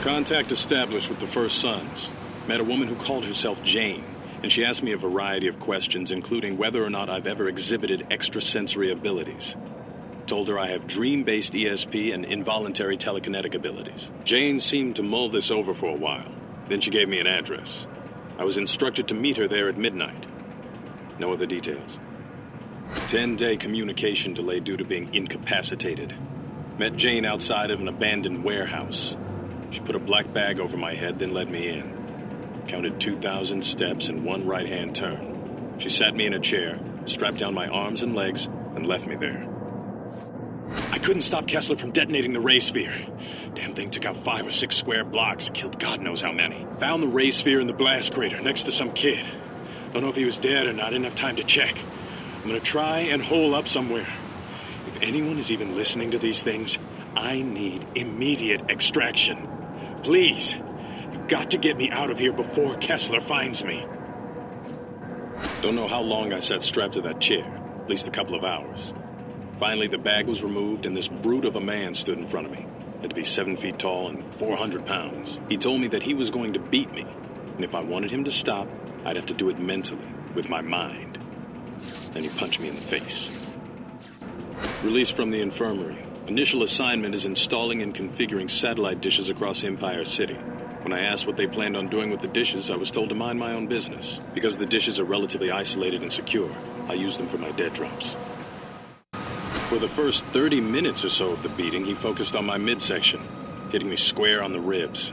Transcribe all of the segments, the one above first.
Contact established with the First Sons. Met a woman who called herself Jane, and she asked me a variety of questions, including whether or not I've ever exhibited extrasensory abilities. Told her I have dream-based ESP and involuntary telekinetic abilities. Jane seemed to mull this over for a while. Then she gave me an address. I was instructed to meet her there at midnight. No other details. 10-day communication delay due to being incapacitated. Met Jane outside of an abandoned warehouse. She put a black bag over my head, then led me in. Counted 2,000 steps and one right-hand turn. She sat me in a chair, strapped down my arms and legs, and left me there. I couldn't stop Kessler from detonating the ray sphere. Damn thing took out 5 or 6 square blocks, killed God knows how many. Found the ray sphere in the blast crater next to some kid. Don't know if he was dead or not, I didn't have time to check. I'm gonna try and hole up somewhere. If anyone is even listening to these things, I need immediate extraction. Please, you've got to get me out of here before Kessler finds me. Don't know how long I sat strapped to that chair, at least a couple of hours. Finally, the bag was removed and this brute of a man stood in front of me. Had to be 7 feet tall and 400 pounds. He told me that he was going to beat me, and if I wanted him to stop, I'd have to do it mentally, with my mind. Then he punched me in the face. Released from the infirmary. Initial assignment is installing and configuring satellite dishes across Empire City. When I asked what they planned on doing with the dishes, I was told to mind my own business. Because the dishes are relatively isolated and secure, I use them for my dead drops. For the first 30 minutes or so of the beating, he focused on my midsection, hitting me square on the ribs.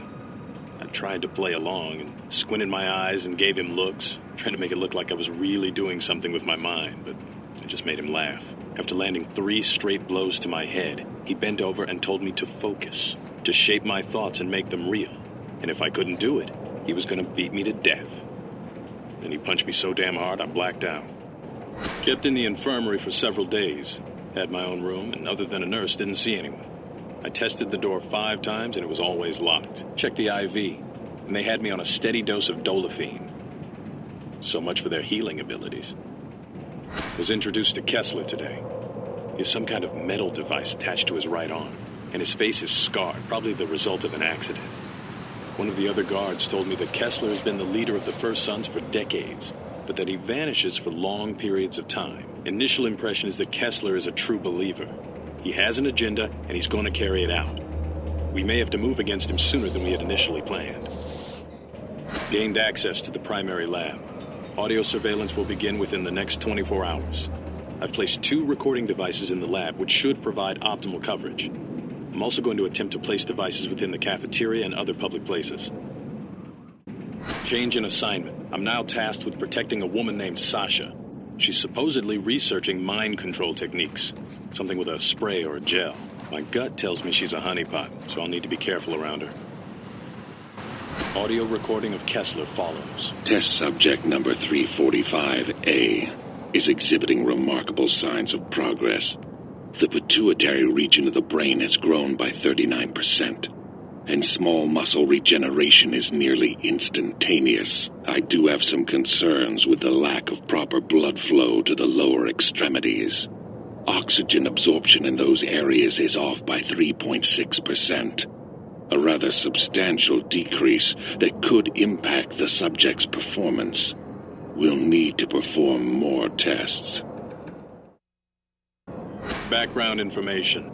I tried to play along and squinted my eyes and gave him looks, trying to make it look like I was really doing something with my mind, but it just made him laugh. After landing 3 straight blows to my head, he bent over and told me to focus, to shape my thoughts and make them real. And if I couldn't do it, he was going to beat me to death. Then he punched me so damn hard I blacked out. Kept in the infirmary for several days. Had my own room, and other than a nurse, didn't see anyone. I tested the door 5 times, and it was always locked. Checked the IV, and they had me on a steady dose of Dolafine. So much for their healing abilities. Was introduced to Kessler today. He has some kind of metal device attached to his right arm, and his face is scarred, probably the result of an accident. One of the other guards told me that Kessler has been the leader of the First Sons for decades, but that he vanishes for long periods of time. Initial impression is that Kessler is a true believer. He has an agenda, and he's going to carry it out. We may have to move against him sooner than we had initially planned. Gained access to the primary lab. Audio surveillance will begin within the next 24 hours. I've placed 2 recording devices in the lab, which should provide optimal coverage. I'm also going to attempt to place devices within the cafeteria and other public places. Change in assignment. I'm now tasked with protecting a woman named Sasha. She's supposedly researching mind control techniques, something with a spray or a gel. My gut tells me she's a honeypot, so I'll need to be careful around her. Audio recording of Kessler follows. Test subject number 345A is exhibiting remarkable signs of progress. The pituitary region of the brain has grown by 39%, and small muscle regeneration is nearly instantaneous. I do have some concerns with the lack of proper blood flow to the lower extremities. Oxygen absorption in those areas is off by 3.6%. A rather substantial decrease that could impact the subject's performance. We'll need to perform more tests. Background information.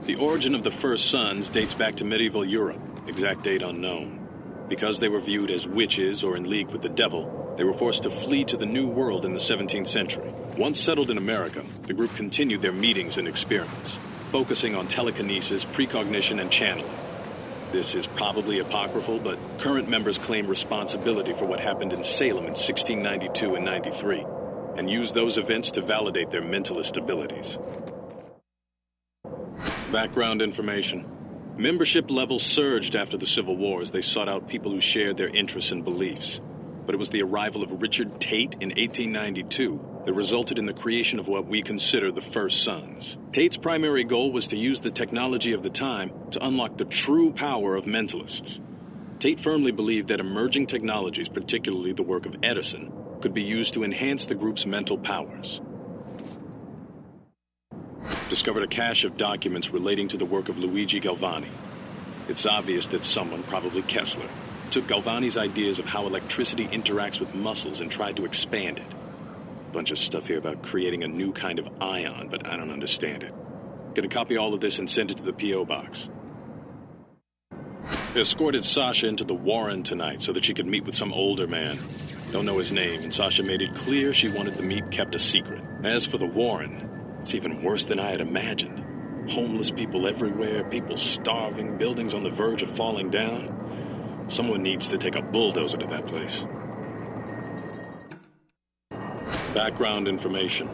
The origin of the First Sons dates back to medieval Europe, exact date unknown. Because they were viewed as witches or in league with the devil, they were forced to flee to the New World in the 17th century. Once settled in America, the group continued their meetings and experiments, focusing on telekinesis, precognition, and channeling. This is probably apocryphal, but current members claim responsibility for what happened in Salem in 1692 and 93, and use those events to validate their mentalist abilities. Background information. Membership levels surged after the Civil War as they sought out people who shared their interests and beliefs. But it was the arrival of Richard Tate in 1892 that resulted in the creation of what we consider the First Sons. Tate's primary goal was to use the technology of the time to unlock the true power of mentalists. Tate firmly believed that emerging technologies, particularly the work of Edison, could be used to enhance the group's mental powers. Discovered a cache of documents relating to the work of Luigi Galvani. It's obvious that someone, probably Kessler, took Galvani's ideas of how electricity interacts with muscles and tried to expand it. Bunch of stuff here about creating a new kind of ion, but I don't understand it. Gonna copy all of this and send it to the P.O. box. They escorted Sasha into the Warren tonight so that she could meet with some older man. Don't know his name, and Sasha made it clear she wanted the meet kept a secret. As for the Warren, it's even worse than I had imagined. Homeless people everywhere, people starving, buildings on the verge of falling down. Someone needs to take a bulldozer to that place. Background information.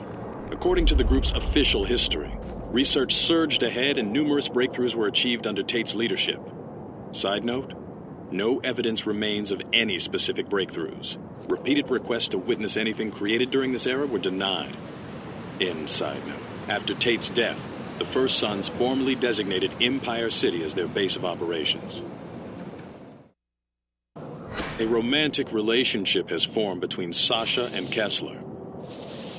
According to the group's official history, research surged ahead and numerous breakthroughs were achieved under Tate's leadership. Side note, no evidence remains of any specific breakthroughs. Repeated requests to witness anything created during this era were denied. End side note. After Tate's death, the First Sons formally designated Empire City as their base of operations. A romantic relationship has formed between Sasha and Kessler.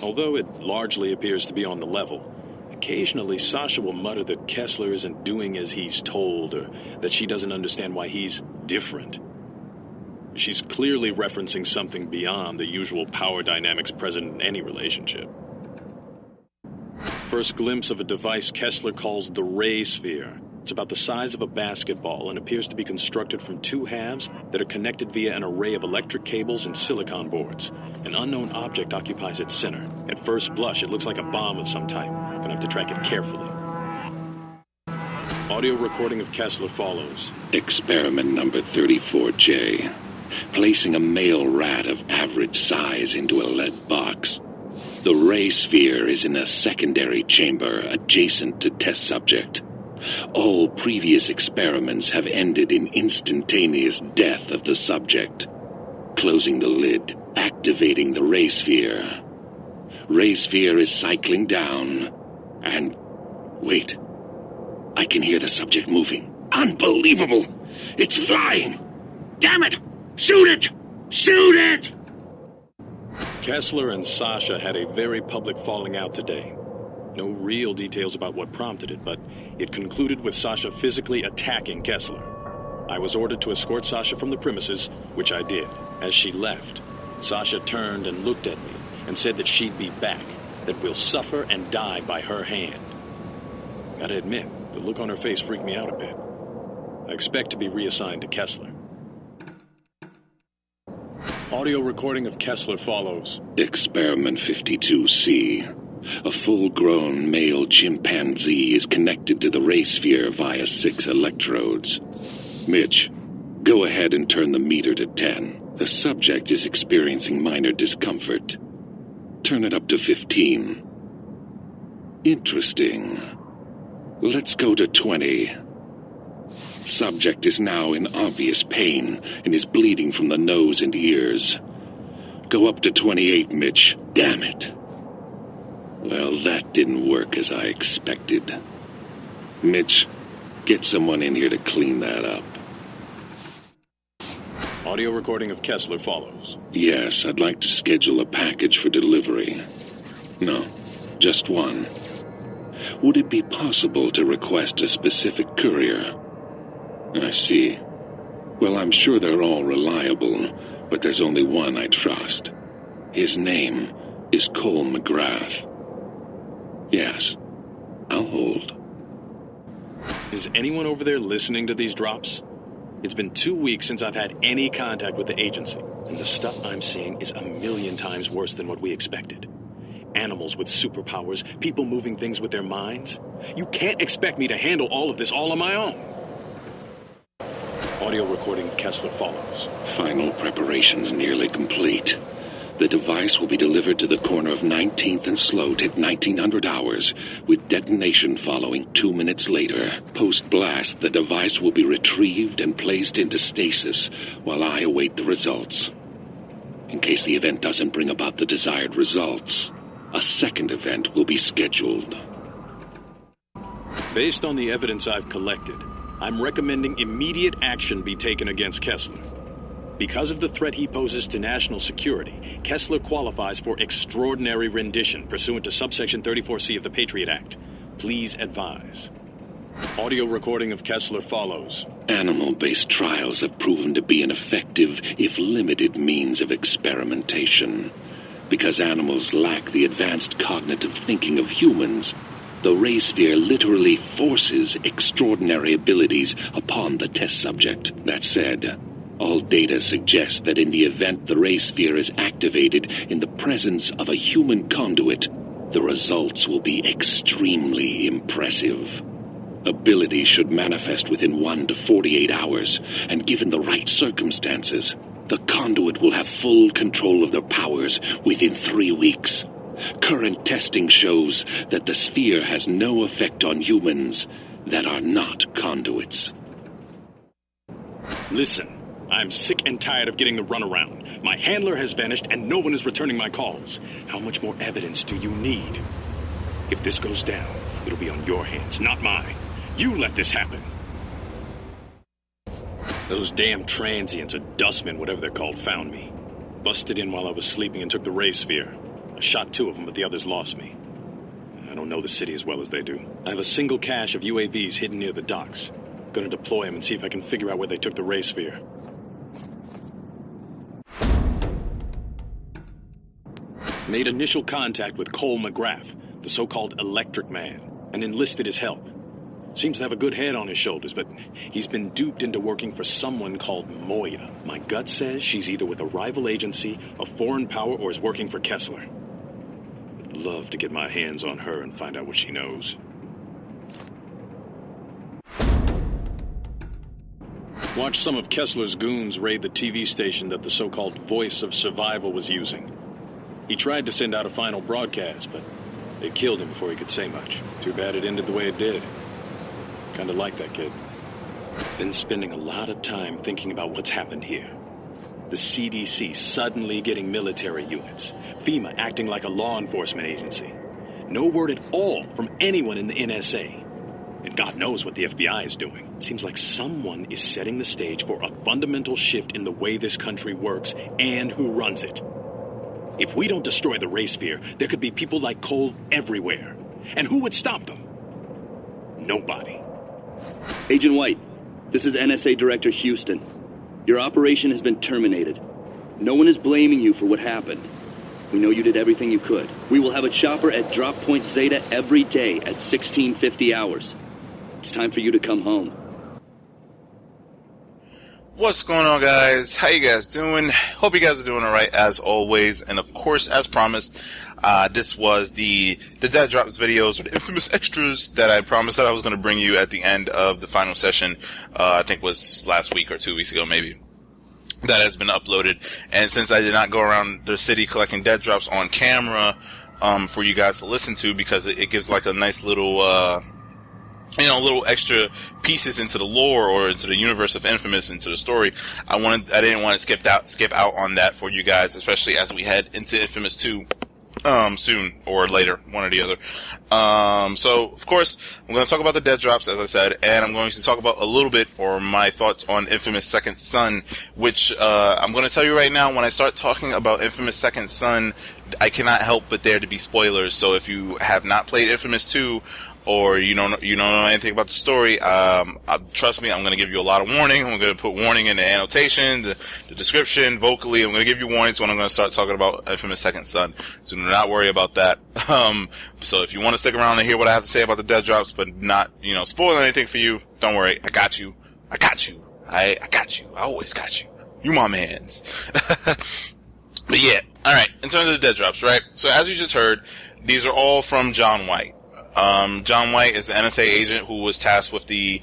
Although it largely appears to be on the level, occasionally Sasha will mutter that Kessler isn't doing as he's told, or that she doesn't understand why he's different. She's clearly referencing something beyond the usual power dynamics present in any relationship. First glimpse of a device Kessler calls the Ray Sphere. It's about the size of a basketball and appears to be constructed from two halves that are connected via an array of electric cables and silicon boards. An unknown object occupies its center. At first blush, it looks like a bomb of some type. Gonna have to track it carefully. Audio recording of Kessler follows. Experiment number 34J. Placing a male rat of average size into a lead box. The Ray Sphere is in a secondary chamber adjacent to test subject. All previous experiments have ended in instantaneous death of the subject. Closing the lid, activating the Ray Sphere. Ray Sphere is cycling down, and... wait. I can hear the subject moving. Unbelievable! It's flying! Damn it! Shoot it! Shoot it! Kessler and Sasha had a very public falling out today. No real details about what prompted it, but it concluded with Sasha physically attacking Kessler. I was ordered to escort Sasha from the premises, which I did. As she left, Sasha turned and looked at me and said that she'd be back, that we'll suffer and die by her hand. Gotta admit, the look on her face freaked me out a bit. I expect to be reassigned to Kessler. Audio recording of Kessler follows. Experiment 52C. A full-grown male chimpanzee is connected to the Ray Sphere via 6 electrodes. Mitch, go ahead and turn the meter to 10. The subject is experiencing minor discomfort. Turn it up to 15. Interesting. Let's go to 20. Subject is now in obvious pain and is bleeding from the nose and ears. Go up to 28, Mitch. Damn it. Well, that didn't work as I expected. Mitch, get someone in here to clean that up. Audio recording of Kessler follows. Yes, I'd like to schedule a package for delivery. No, just one. Would it be possible to request a specific courier? I see. Well, I'm sure they're all reliable, but there's only one I trust. His name is Cole McGrath. Yes, I'll hold. Is anyone over there listening to these drops? It's been 2 weeks since I've had any contact with the agency, and the stuff I'm seeing is 1,000,000 times worse than what we expected. Animals with superpowers, people moving things with their minds. You can't expect me to handle all of this all on my own. Audio recording of Kessler follows. Final preparations nearly complete. The device will be delivered to the corner of 19th and Sloat at 1900 hours, with detonation following 2 minutes later. Post-blast, the device will be retrieved and placed into stasis while I await the results. In case the event doesn't bring about the desired results, a second event will be scheduled. Based on the evidence I've collected, I'm recommending immediate action be taken against Kessler. Because of the threat he poses to national security, Kessler qualifies for extraordinary rendition pursuant to subsection 34C of the Patriot Act. Please advise. Audio recording of Kessler follows. Animal-based trials have proven to be an effective, if limited, means of experimentation. Because animals lack the advanced cognitive thinking of humans, the ray sphere literally forces extraordinary abilities upon the test subject. That said, all data suggests that in the event the ray sphere is activated in the presence of a human conduit, the results will be extremely impressive. Abilities should manifest within 1 to 48 hours, and given the right circumstances, the conduit will have full control of their powers within 3 weeks. Current testing shows that the sphere has no effect on humans that are not conduits. Listen, I'm sick and tired of getting the runaround. My handler has vanished and no one is returning my calls. How much more evidence do you need? If this goes down, it'll be on your hands, not mine. You let this happen. Those damn transients or dustmen, whatever they're called, found me. Busted in while I was sleeping and took the ray sphere. I shot 2 of them, but the others lost me. I don't know the city as well as they do. I have a single cache of UAVs hidden near the docks. Gonna deploy them and see if I can figure out where they took the ray sphere. Made initial contact with Cole McGrath, the so-called Electric Man, and enlisted his help. Seems to have a good head on his shoulders, but he's been duped into working for someone called Moya. My gut says she's either with a rival agency, a foreign power, or is working for Kessler. I'd love to get my hands on her and find out what she knows. Watch some of Kessler's goons raid the TV station that the so-called Voice of Survival was using. He tried to send out a final broadcast, but they killed him before he could say much. Too bad it ended the way it did. Kinda like that kid. Been spending a lot of time thinking about what's happened here. The CDC suddenly getting military units. FEMA acting like a law enforcement agency. No word at all from anyone in the NSA. And God knows what the FBI is doing. Seems like someone is setting the stage for a fundamental shift in the way this country works and who runs it. If we don't destroy the ray sphere, there could be people like Cole everywhere. And who would stop them? Nobody. Agent White, this is NSA Director Houston. Your operation has been terminated. No one is blaming you for what happened. We know you did everything you could. We will have a chopper at Drop Point Zeta every day at 1650 hours. It's time for you to come home. What's going on, guys? How you guys doing? Hope you guys are doing alright as always. And of course, as promised, this was the Dead Drops videos, or the infamous extras that I promised that I was going to bring you at the end of the final session. I think it was last week or 2 weeks ago, maybe. That has been uploaded. And since I did not go around the city collecting dead drops on camera, for you guys to listen to, because it gives like a nice little, little extra pieces into the lore or into the universe of inFamous, into the story. I didn't want to skip out on that for you guys, especially as we head into inFamous 2. Soon or later, one or the other. So of course, I'm going to talk about the dead drops, as I said, and I'm going to talk about a little bit, or my thoughts on inFamous Second Son, which, I'm going to tell you right now, when I start talking about inFamous Second Son, I cannot help but there to be spoilers. So if you have not played inFamous 2, or you don't know anything about the story, trust me, I'm going to give you a lot of warning. I'm going to put warning in the annotation, the description, vocally. I'm going to give you warnings when I'm going to start talking about inFamous Second Son. So do not worry about that. So if you want to stick around and hear what I have to say about the dead drops, but not, spoil anything for you, don't worry. I got you. I got you. I got you. I always got you. You my mans. But yeah. Alright. In terms of the dead drops, right? So as you just heard, these are all from John White. John White is the NSA agent who was tasked with the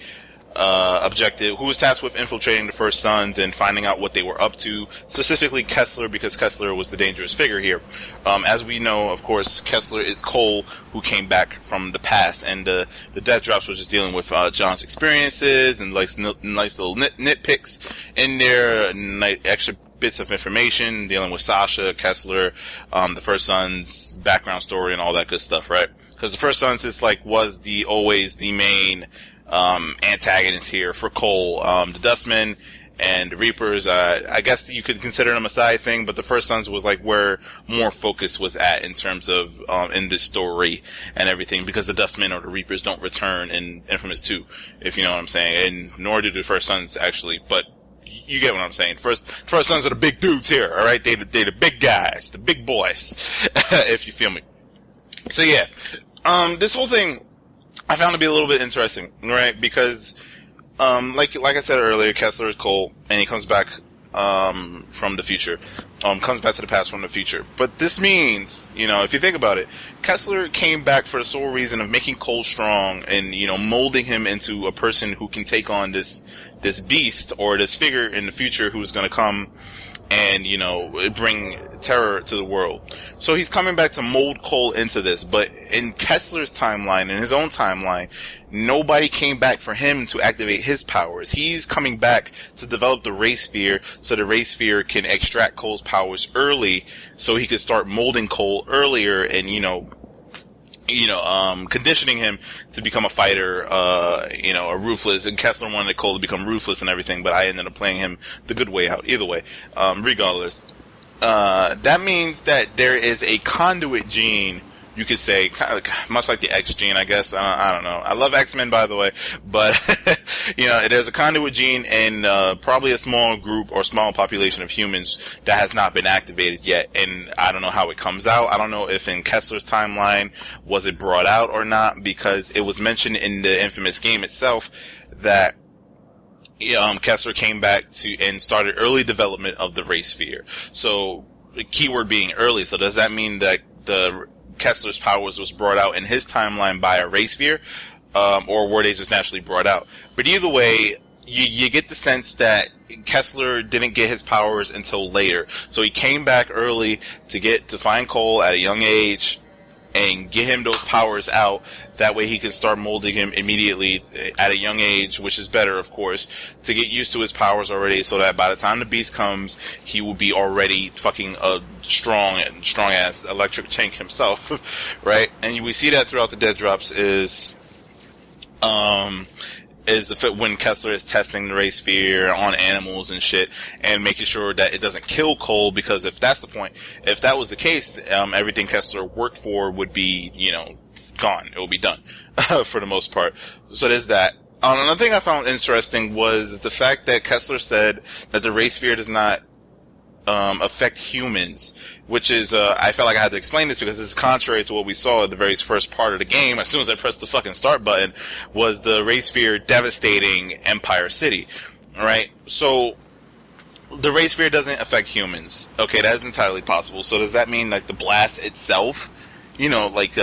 who was tasked with infiltrating the First Sons and finding out what they were up to, specifically Kessler, because Kessler was the dangerous figure here. As we know, of course, Kessler is Cole, who came back from the past, and the death drops was just dealing with John's experiences and nice little nitpicks in there, extra bits of information dealing with Sasha, Kessler, the First Sons, background story, and all that good stuff, right? Because the First Sons was always the main antagonist here for Cole. The Dustmen And the Reapers, I guess you could consider them a side thing, but the First Sons was like where more focus was at in terms of, in this story and everything, because the Dustmen or the Reapers don't return in inFamous 2, if you know what I'm saying, and nor do the First Sons actually, but you get what I'm saying. First Sons are the big dudes here, alright? They the big guys, the big boys, if you feel me. So yeah, this whole thing, I found to be a little bit interesting, right? Because, like I said earlier, Kessler is Cole, and he comes back, from the future. Comes back to the past from the future. But this means, if you think about it, Kessler came back for the sole reason of making Cole strong and, molding him into a person who can take on this beast or this figure in the future who's gonna come and, bring terror to the world. So he's coming back to mold Cole into this, but in Kessler's timeline, in his own timeline, nobody came back for him to activate his powers. He's coming back to develop the Ray Sphere, so the Ray Sphere can extract Cole's powers early, so he could start molding Cole earlier and, conditioning him to become a fighter, a ruthless, and Kessler wanted Cole to become ruthless and everything, but I ended up playing him the good way out, either way. Regardless, that means that there is a conduit gene, you could say, kind of, much like the X gene, I guess. I don't know. I love X-Men, by the way, but, there's a conduit gene in, probably a small group or small population of humans that has not been activated yet, and I don't know how it comes out. I don't know if in Kessler's timeline was it brought out or not, because it was mentioned in the inFamous game itself that Kessler came back and started early development of the Ray Sphere. So, the keyword being early, so does that mean that Kessler's powers was brought out in his timeline by a Ray Sphere, or were they just naturally brought out? But either way, you get the sense that Kessler didn't get his powers until later. So he came back early to find Cole at a young age and get him those powers out. That way he can start molding him immediately at a young age, which is better, of course, to get used to his powers already, so that by the time the beast comes, he will be already fucking a strong-ass electric tank himself, right? And we see that throughout the dead drops is when Kessler is testing the Ray Sphere on animals and shit, and making sure that it doesn't kill Cole, because if that's the point, if that was the case, everything Kessler worked for would be, gone. It will be done, for the most part. So there's that. Another thing I found interesting was the fact that Kessler said that the Ray Sphere does not affect humans, which is, I felt like I had to explain this because this is contrary to what we saw at the very first part of the game. As soon as I pressed the fucking start button, was the Ray Sphere devastating Empire City, right? So, the Ray Sphere doesn't affect humans. Okay, that is entirely possible. So does that mean, like, the blast itself, like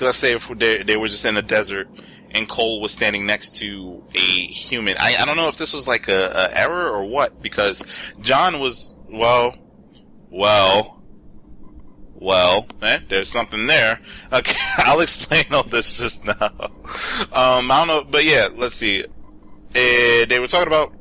let's say if they were just in a desert and Cole was standing next to a human. I don't know if this was like a error or what, because John was, there's something there. Okay, I'll explain all this just now. I don't know, but yeah, let's see. They were talking about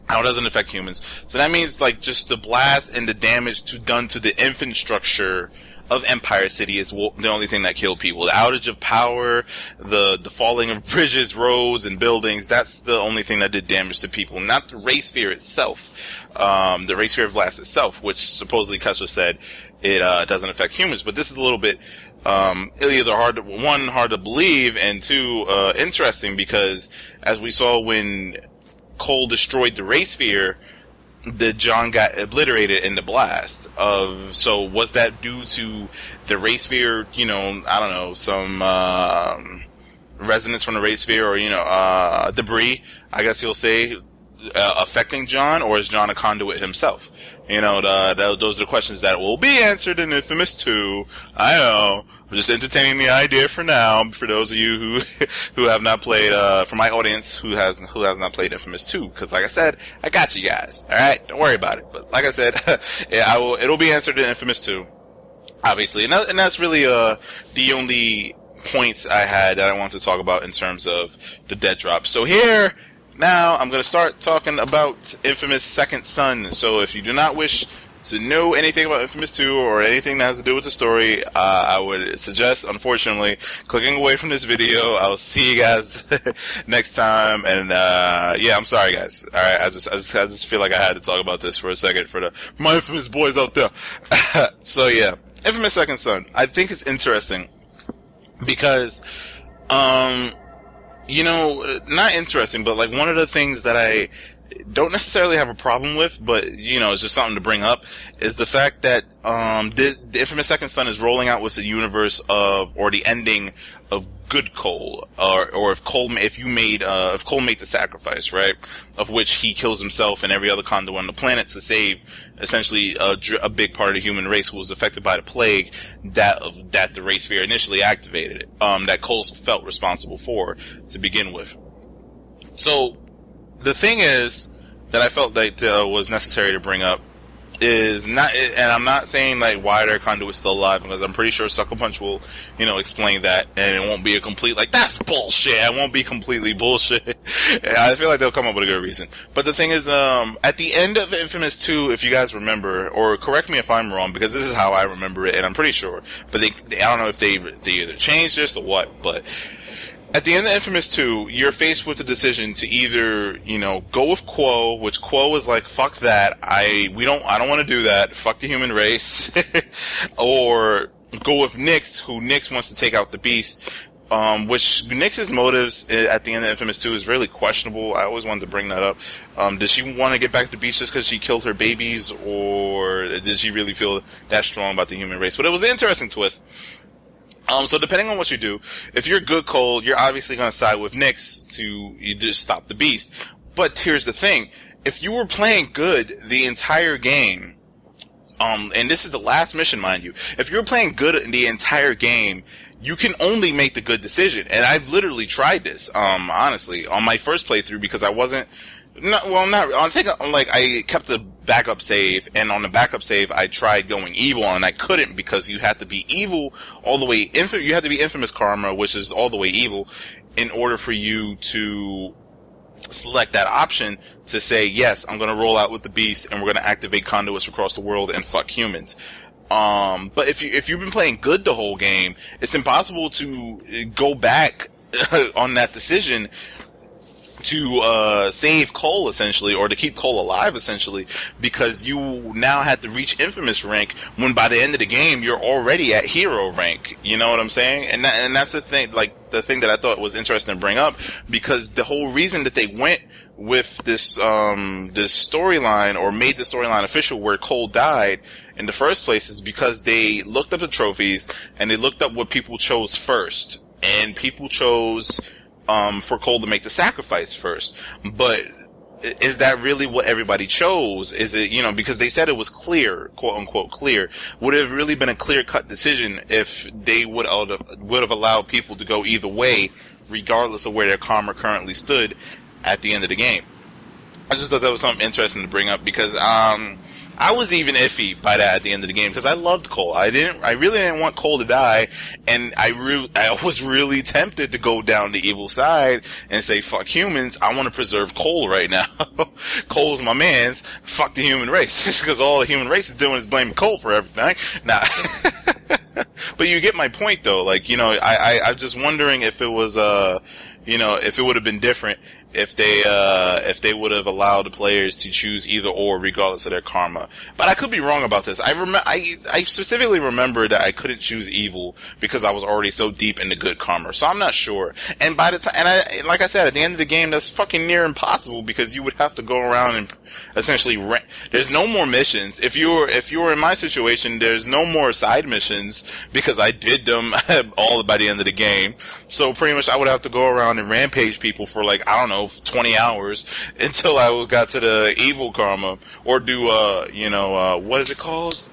how it doesn't affect humans. So that means like just the blast and the damage done to the infrastructure of Empire City is the only thing that killed people. The outage of power, the falling of bridges, roads, and buildings, that's the only thing that did damage to people, not the Ray Sphere itself. The Ray Sphere of Blast itself, which supposedly Kessler said it doesn't affect humans. But this is a little bit either hard to believe, and two, interesting, because as we saw when Cole destroyed the Ray Sphere, the John got obliterated in the blast. So was that due to the Ray Sphere, I don't know, some resonance from the Ray Sphere, or debris, I guess you'll say, affecting John, or is John a conduit himself? Those are the questions that will be answered in inFamous 2. I know. I'm just entertaining the idea for now, for those of you who have not played, for my audience who has not played inFamous 2, because like I said, I got you guys, alright? Don't worry about it. But like I said, it'll be answered in inFamous 2, obviously. And that's really, the only points I had that I wanted to talk about in terms of the dead drop. So here, now, I'm gonna start talking about inFamous Second Son. So if you do not wish to know anything about Infamous 2 or anything that has to do with the story, I would suggest, unfortunately, clicking away from this video. I'll see you guys next time. And yeah, I'm sorry, guys. All right, I just feel like I had to talk about this for a second for my Infamous boys out there. So yeah, Infamous Second Son. I think it's interesting because, you know, not interesting, but like one of the things that I don't necessarily have a problem with, but, you know, it's just something to bring up, is the fact that the Infamous Second Son is rolling out with the universe of, or the ending of good Cole, or if Cole made the sacrifice, right, of which he kills himself and every other conduit on the planet to save essentially a big part of the human race who was affected by the plague that the race sphere initially activated, that Cole felt responsible for to begin with. So the thing is that I felt like was necessary to bring up is not, and I'm not saying like why their conduit's still alive, because I'm pretty sure Sucker Punch will, you know, explain that, and it won't be a complete like that's bullshit. It won't be completely bullshit. I feel like they'll come up with a good reason. But the thing is, at the end of Infamous 2, if you guys remember, or correct me if I'm wrong, because this is how I remember it, and I'm pretty sure, but I don't know if they either changed this or what, but at the end of Infamous 2, you're faced with the decision to either, you know, go with Quo, which Quo is like, fuck that, I don't want to do that, fuck the human race, or go with Nyx, who Nyx wants to take out the Beast, which Nyx's motives at the end of Infamous 2 is really questionable. I always wanted to bring that up. Did she want to get back to the Beast just because she killed her babies, or did she really feel that strong about the human race? But it was an interesting twist. So depending on what you do, if you're good Cole, you're obviously going to side with Nyx to just stop the Beast. But here's the thing. If you were playing good the entire game, and this is the last mission, mind you, if you're playing good in the entire game, you can only make the good decision. And I've literally tried this, honestly, on my first playthrough, because I kept the backup save, and on the backup save, I tried going evil, and I couldn't, because you had to be evil all the way, you had to be Infamous Karma, which is all the way evil, in order for you to select that option to say, yes, I'm gonna roll out with the Beast, and we're gonna activate conduits across the world and fuck humans. But if you've been playing good the whole game, it's impossible to go back on that decision to save Cole, essentially, or to keep Cole alive, essentially, because you now had to reach Infamous rank when by the end of the game you're already at hero rank. You know what I'm saying? And that's the thing, like the thing that I thought was interesting to bring up, because the whole reason that they went with this storyline, or made the storyline official where Cole died in the first place, is because they looked up the trophies and they looked up what people chose first, and people chose for Cole to make the sacrifice first. But is that really what everybody chose? Is it, you know, because they said it was clear, quote unquote clear, would it have really been a clear cut decision if they would have allowed people to go either way, regardless of where their karma currently stood at the end of the game? I just thought that was something interesting to bring up, because I was even iffy by that at the end of the game, because I loved Cole. I really didn't want Cole to die, and I was really tempted to go down the evil side and say, fuck humans, I want to preserve Cole right now. Cole's my man's, fuck the human race, because all the human race is doing is blaming Cole for everything. Nah. But you get my point, though. Like, you know, I'm just wondering if it was, you know, if it would have been different if they would have allowed the players to choose either or, regardless of their karma. But I could be wrong about this. I specifically remember that I couldn't choose evil because I was already so deep into good karma. So I'm not sure. And by the time, like I said, at the end of the game, that's fucking near impossible, because you would have to go around and essentially there's no more missions. If you were in my situation, there's no more side missions, because I did them all by the end of the game. So pretty much I would have to go around and rampage people for, like, I don't know, 20 hours until I got to the evil karma, or do what is it called?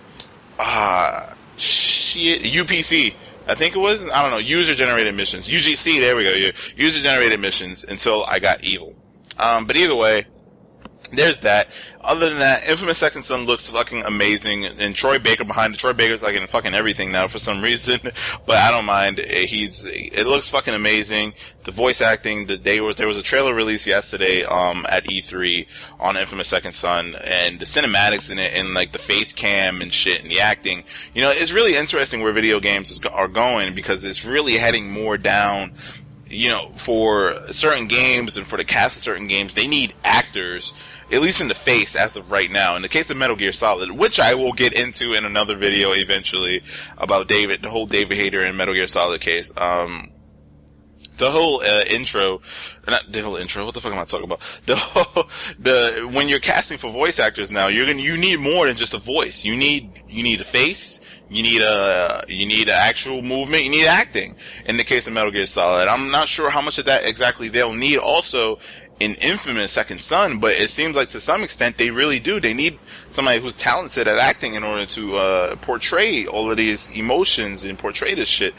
UPC. I think it was, I don't know, user generated missions. UGC, there we go. Yeah. User generated missions until I got evil. But either way, there's that. Other than that, Infamous Second Son looks fucking amazing, and Troy Baker behind it. Troy Baker's like in fucking everything now for some reason, but I don't mind. It looks fucking amazing. The voice acting, there was a trailer release yesterday, at E3 on Infamous Second Son, and the cinematics in it, and like the face cam and shit, and the acting. You know, it's really interesting where video games are going, because it's really heading more down. You know, for certain games and for the cast of certain games, they need actors, at least in the face as of right now. In the case of Metal Gear Solid, which I will get into in another video eventually about the whole David Hayter and Metal Gear Solid case. The whole intro, not the whole intro. What the fuck am I talking about? When you're casting for voice actors now, you need more than just a voice. You need a face. You need an actual movement. You need acting. In the case of Metal Gear Solid, I'm not sure how much of that exactly they'll need also in Infamous Second Son, but it seems like to some extent they really do. They need somebody who's talented at acting in order to portray all of these emotions and portray this shit.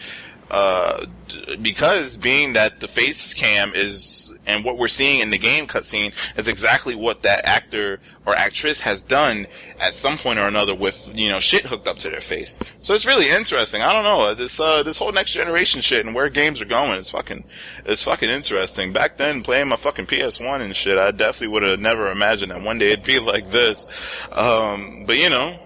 Because being that the face cam is, and what we're seeing in the game cutscene is exactly what that actor or actress has done at some point or another with, you know, shit hooked up to their face. So it's really interesting. I don't know, this whole next generation shit and where games are going, it's fucking interesting. Back then, playing my fucking PS1 and shit, I definitely would have never imagined that one day it'd be like this. But you know,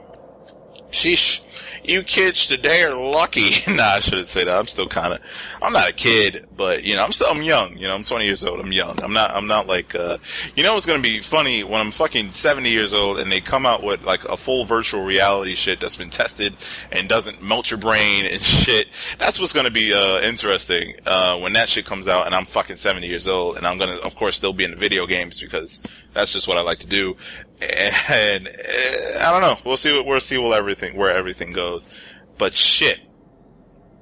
sheesh. You kids today are lucky. Nah, I shouldn't say that. I'm not a kid, but, you know, I'm young. You know, I'm 20 years old. I'm young. I'm not like, you know what's gonna be funny? When I'm fucking 70 years old and they come out with, like, a full virtual reality shit that's been tested and doesn't melt your brain and shit. That's what's gonna be, interesting, when that shit comes out and I'm fucking 70 years old and I'm gonna, of course, still be in the video games because that's just what I like to do. And I don't know. We'll see where everything goes. But shit,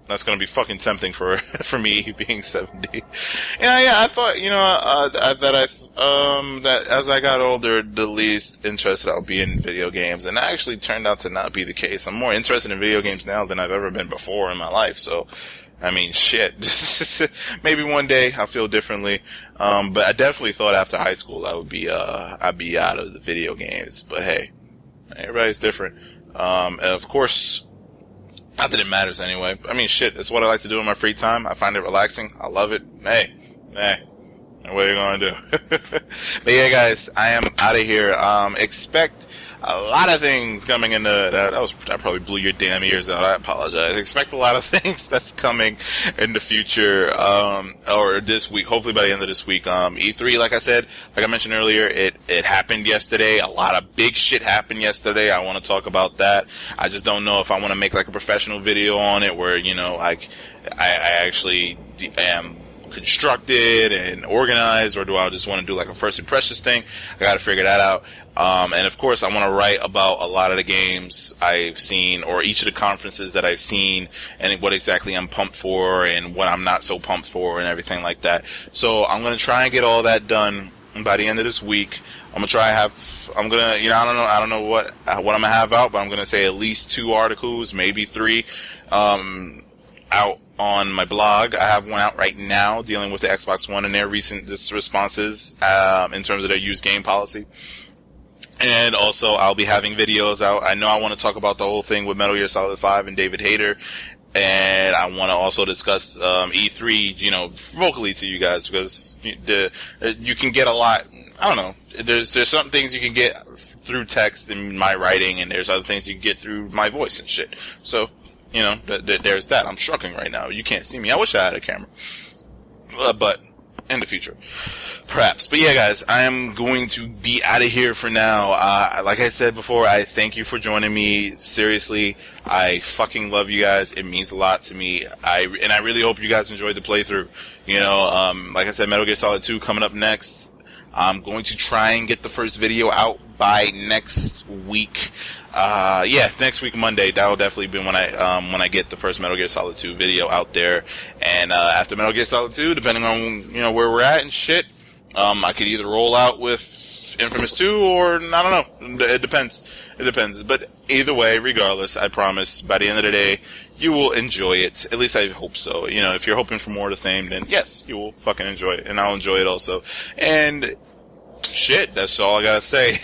that's gonna be fucking tempting for me being 70. Yeah. I thought, you know, that as I got older, the least interested I'll be in video games, and that actually turned out to not be the case. I'm more interested in video games now than I've ever been before in my life. So, I mean, shit. Maybe one day I'll feel differently. But I definitely thought after high school I'd be out of the video games. But hey, everybody's different. And of course, not that it matters anyway. I mean, shit, it's what I like to do in my free time. I find it relaxing. I love it. Hey, what are you gonna do? But yeah, guys, I am out of here. Expect a lot of things coming in that probably blew your damn ears out. I apologize. Expect a lot of things that's coming in the future, or this week, hopefully by the end of this week. E3, like I mentioned earlier, it happened yesterday. A lot of big shit happened yesterday. I want to talk about that. I just don't know if I want to make like a professional video on it where, you know, like, I actually am constructed and organized, or do I just want to do like a first impressions thing? I gotta figure that out. And of course, I want to write about a lot of the games I've seen, or each of the conferences that I've seen, and what exactly I'm pumped for, and what I'm not so pumped for, and everything like that. So I'm going to try and get all that done by the end of this week. I don't know what I'm going to have out, but I'm going to say at least 2 articles, maybe 3, out on my blog. I have one out right now dealing with the Xbox One and their recent responses, in terms of their used game policy. And also, I'll be having videos out. I know I want to talk about the whole thing with Metal Gear Solid 5 and David Hayter. And I want to also discuss E3, you know, vocally to you guys, because you can get a lot. I don't know. There's some things you can get through text and my writing, and there's other things you can get through my voice and shit. So, you know, there's that. I'm struggling right now. You can't see me. I wish I had a camera. But in the future, perhaps. But yeah, guys, I am going to be out of here for now. Like I said before, I thank you for joining me. Seriously, I fucking love you guys. It means a lot to me. I really hope you guys enjoyed the playthrough. You know, like I said, Metal Gear Solid 2 coming up next. I'm going to try and get the first video out by next week. Next week, Monday. That'll definitely be when I get the first Metal Gear Solid 2 video out there. And, after Metal Gear Solid 2, depending on, you know, where we're at and shit, I could either roll out with Infamous 2 or, I don't know. It depends. But either way, regardless, I promise, by the end of the day, you will enjoy it. At least I hope so. You know, if you're hoping for more of the same, then yes, you will fucking enjoy it. And I'll enjoy it also. And shit, that's all I gotta say.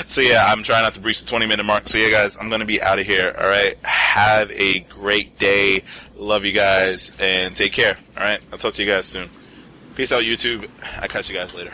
So yeah, I'm trying not to breach the 20-minute mark. So yeah, guys, I'm gonna be out of here. All right, have a great day. Love you guys and take care. All right, I'll talk to you guys soon. Peace out, YouTube. I'll catch you guys later.